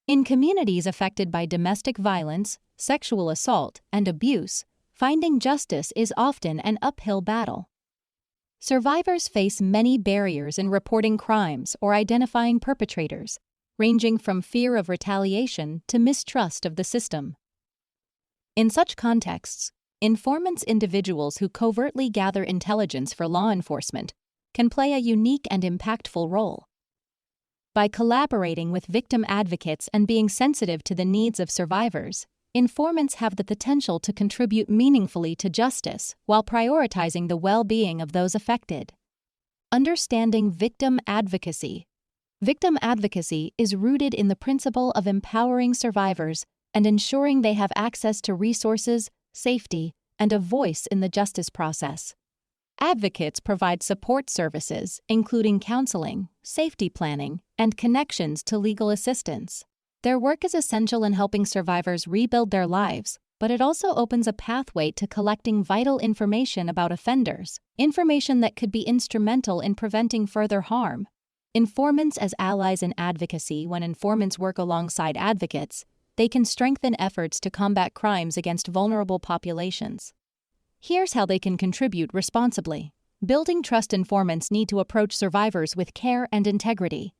In communities affected by domestic violence, sexual assault, and abuse, finding justice is often an uphill battle. Survivors face many barriers in reporting crimes or identifying perpetrators, ranging from fear of retaliation to mistrust of the system. In such contexts, informants, individuals who covertly gather intelligence for law enforcement, can play a unique and impactful role. By collaborating with victim advocates and being sensitive to the needs of survivors, informants have the potential to contribute meaningfully to justice while prioritizing the well-being of those affected. Understanding victim advocacy. Victim advocacy is rooted in the principle of empowering survivors and ensuring they have access to resources, safety, and a voice in the justice process. Advocates provide support services, including counseling, safety planning, and connections to legal assistance. Their work is essential in helping survivors rebuild their lives, but it also opens a pathway to collecting vital information about offenders, information that could be instrumental in preventing further harm. Informants as allies in advocacy. When informants work alongside advocates, they can strengthen efforts to combat crimes against vulnerable populations. Here's how they can contribute responsibly. Building trust. Informants need to approach survivors with care and integrity.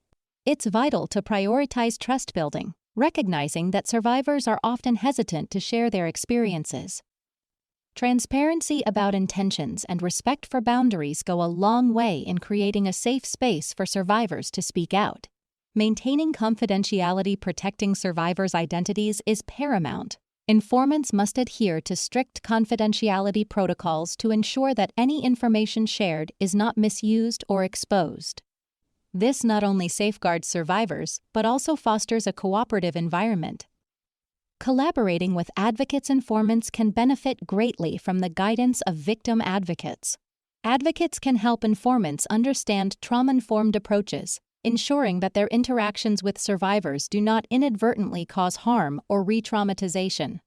It's vital to prioritize trust building, recognizing that survivors are often hesitant to share their experiences. Transparency about intentions and respect for boundaries go a long way in creating a safe space for survivors to speak out. Maintaining confidentiality. Protecting survivors' identities is paramount. Informants must adhere to strict confidentiality protocols to ensure that any information shared is not misused or exposed. This not only safeguards survivors, but also fosters a cooperative environment. Collaborating with advocates. Informants can benefit greatly from the guidance of victim advocates. Advocates can help informants understand trauma-informed approaches, ensuring that their interactions with survivors do not inadvertently cause harm or re-traumatization.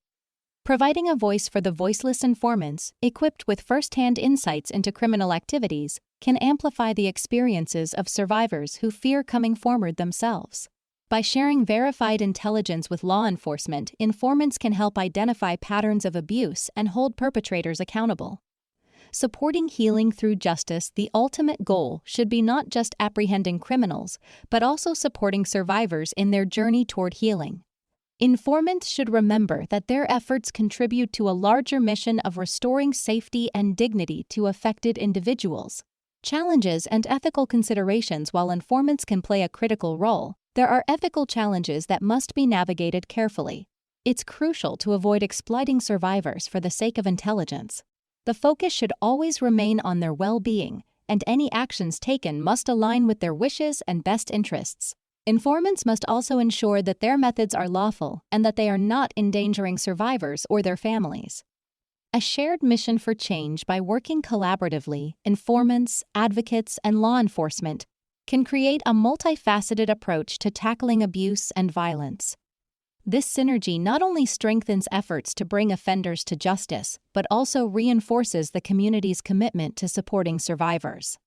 Providing a voice for the voiceless. Informants, equipped with first-hand insights into criminal activities, can amplify the experiences of survivors who fear coming forward themselves. By sharing verified intelligence with law enforcement, informants can help identify patterns of abuse and hold perpetrators accountable. Supporting healing through justice. The ultimate goal should be not just apprehending criminals, but also supporting survivors in their journey toward healing. Informants should remember that their efforts contribute to a larger mission of restoring safety and dignity to affected individuals. Challenges and ethical considerations. While informants can play a critical role, there are ethical challenges that must be navigated carefully. It's crucial to avoid exploiting survivors for the sake of intelligence. The focus should always remain on their well-being, and any actions taken must align with their wishes and best interests. Informants must also ensure that their methods are lawful and that they are not endangering survivors or their families. A shared mission for change. By working collaboratively, informants, advocates, and law enforcement can create a multifaceted approach to tackling abuse and violence. This synergy not only strengthens efforts to bring offenders to justice, but also reinforces the community's commitment to supporting survivors.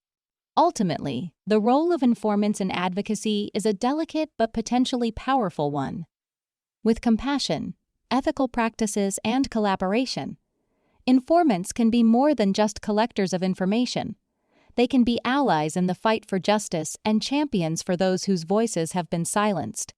Ultimately, the role of informants in advocacy is a delicate but potentially powerful one. With compassion, ethical practices, and collaboration, informants can be more than just collectors of information. They can be allies in the fight for justice and champions for those whose voices have been silenced.